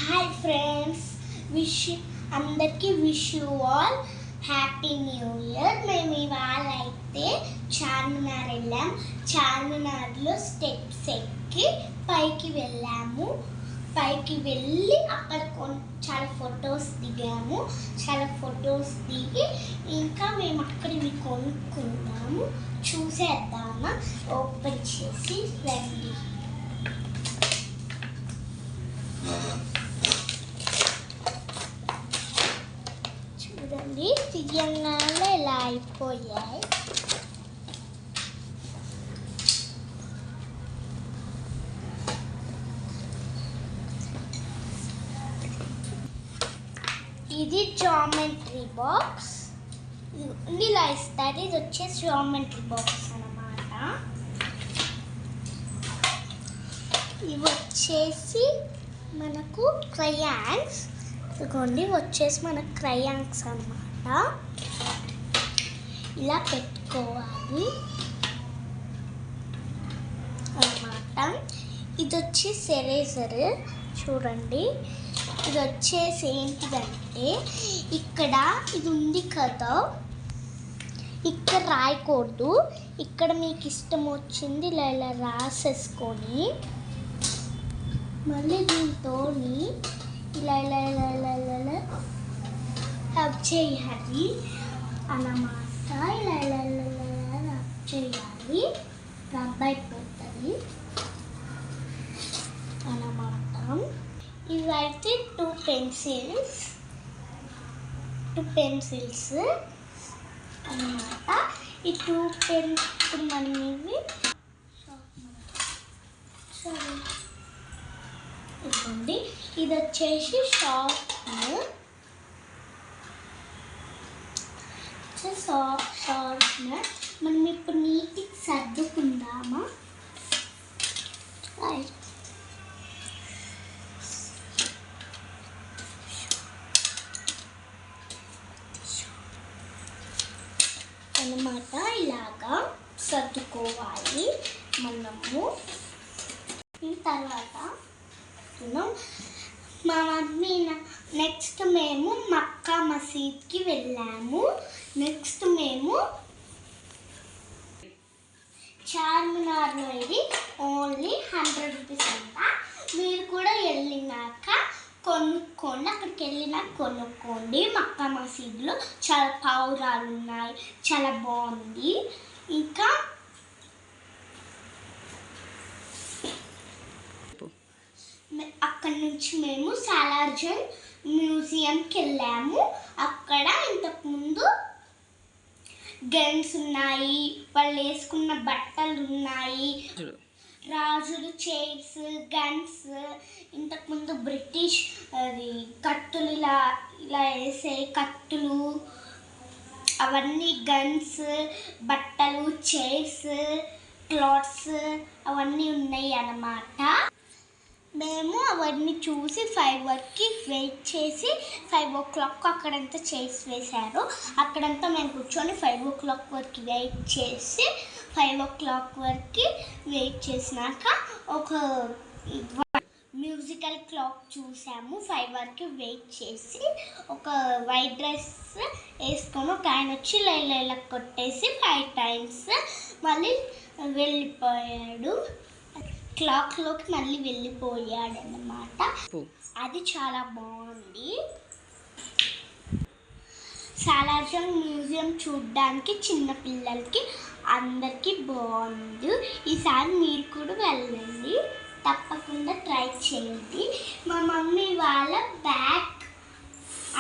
Hi friends, అందరికీ wish you all happy new year. మేము ఇవాళ అయితే చార్మినార్ వెళ్ళాం. చార్మినార్లో స్టెప్స్ ఎక్కి పైకి వెళ్ళాము. పైకి వెళ్ళి అక్కడ చాలా ఫొటోస్ దిగాము. చాలా ఫొటోస్ దిగి ఇంకా మేము అక్కడివి కొనుక్కుందాము. చూసేద్దామా? ఓపెన్ చేసి రండి. చూడండి, తీయంగానే ఇలా అయిపోయాయి. ఇది జామెట్రీ బాక్స్. ఇలా ఇస్తారు. ఇది వచ్చేసి జామెట్రీ బాక్స్ అన్నమాట. ఇవి వచ్చేసి మనకు క్రయాన్స్. ఇదిగోండి, వచ్చేసి మనకు క్రయాన్స్ అన్నమాట. ఇలా పెట్టుకోవాలి అన్నమాట. ఇది వచ్చి ఎరేజర్. చూడండి, ఇది వచ్చేసి ఏంటిదంటే ఇక్కడ ఇది ఉంది కదా, ఇక్కడ రాయకూడదు. ఇక్కడ మీకు ఇష్టం వచ్చింది ఇలా ఇలా రాసేసుకొని మళ్ళీ దీంతో ఇలా ఇలా ఇలా ఇలా ఇలా రబ్ చేయాలి అన్నమాట. ఇలా ఇలా ఇలా ఇలా రబ్ చేయాలి. రబ్ అయిపోతుంది అన్నమాట. ఇవైతే టూ పెన్సిల్స్ అన్నమాట. ఈ టూ పెన్స్ మనవి సరే ఇవ్వండి. ఇది వచ్చేసి షార్ప్నర్. మనం ఇప్పుడు నీటికి సర్దుకుందామా? అన్నమాట. ఇలాగా సర్దుకోవాలి మనము. ఈ తర్వాత మా మమ్మీ నెక్స్ట్ మేము మక్కా మసీద్కి వెళ్ళాము. నెక్స్ట్ మేము చార్మినార్లో ఇది ఓన్లీ 100 రూపీస్ అంట. మీరు కూడా వెళ్ళినాక కొనుక్కోండి. అక్కడికి వెళ్ళినాక కొనుక్కోండి. మక్కా మసీద్లో చాలా పావురాలు ఉన్నాయి. చాలా బాగుంది. ఇంకా అక్కడి నుంచి మేము సాలార్జంగ్ మ్యూజియంకి వెళ్ళాము. అక్కడ ఇంతకుముందు గన్స్ ఉన్నాయి, వాళ్ళు వేసుకున్న బట్టలు ఉన్నాయి, రాజులు చైర్స్, గన్స్, ఇంతకుముందు బ్రిటిష్ అది కత్తులు ఇలా ఇలా వేసే కత్తులు, అవన్నీ గన్స్, బట్టలు, చైర్స్, క్లాత్స్ అవన్నీ ఉన్నాయి అన్నమాట. మేము అవన్నీ చూసి 5 వరకు వెయిట్ చేసి 5 o'clock అక్కడంతా చైర్స్ వేశారు. అక్కడంతా మేము కూర్చొని 5 o'clock వరకు వెయిట్ చేసి 5 o'clock వరకు వెయిట్ చేసినాక ఒక మ్యూజికల్ క్లాక్ చూసాము. 5 వరకు వెయిట్ చేసి ఒక వైట్ డ్రెస్ వేసుకొని ఒక ఆయన వచ్చి లైలా కొట్టేసి 5 times మళ్ళీ వెళ్ళిపోయాడు. క్లాక్లోకి మళ్ళీ వెళ్ళిపోయాడు అన్నమాట. అది చాలా బాగుంది. సాలార్జంగ్ మ్యూజియం చూడడానికి చిన్నపిల్లలకి అందరికీ బాగుంది. ఈసారి మీరు కూడా వెళ్ళండి, తప్పకుండా ట్రై చేయండి. మా మమ్మీ వాళ్ళ బ్యాగ్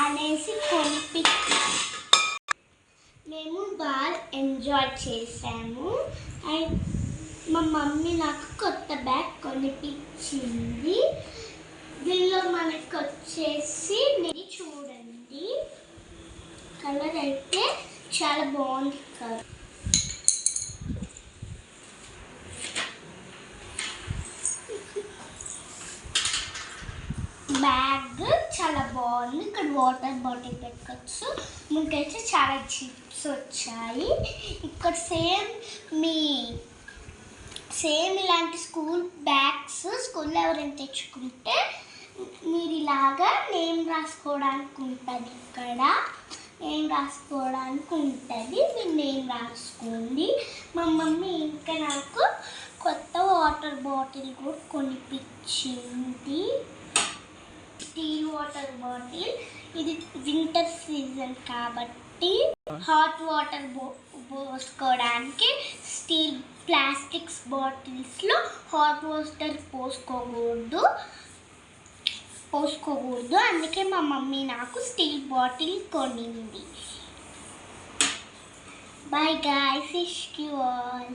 అనేసి కొనిపించారు. మేము బాగా ఎంజాయ్ చేసాము. మా మమ్మీ నాకు కొత్త బ్యాగ్ కొనిపించింది. దీనిలో మనకి వచ్చేసి చూడండి, కలర్ అయితే చాలా బాగుంది కదా. బ్యాగ్ చాలా బాగుంది. ఇక్కడ వాటర్ బాటిల్ పెట్టుకోవచ్చు. మనకైతే చాలా చిప్స్ వచ్చాయి. ఇక్కడ సేమ్ ఇలాంటి స్కూల్ బ్యాగ్స్ స్కూల్లో ఎవరైనా తెచ్చుకుంటే మీరు ఇలా ఇలాగా నేమ్ రాసుకోవడానికి ఉంటుంది. ఇక్కడ నేమ్ రాసుకోవడానికి ఉంటుంది. మీరు నేమ్ రాసుకోండి. మా మమ్మీ ఇంకా నాకు కొత్త వాటర్ బాటిల్ కూడా కొనిపించింది. Steel water bottle. ఇది వింటర్ సీజన్ కాబట్టి హాట్ వాటర్ పోసుకోవడానికి స్టీల్ ప్లాస్టిక్స్ బాటిల్స్లో హాట్ వాటర్ పోసుకోకూడదు. అందుకే మా మమ్మీ నాకు స్టీల్ బాటిల్ కొనింది. Bye guys, wish you all.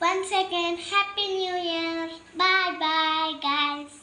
Once again, Happy New Year. Bye bye guys.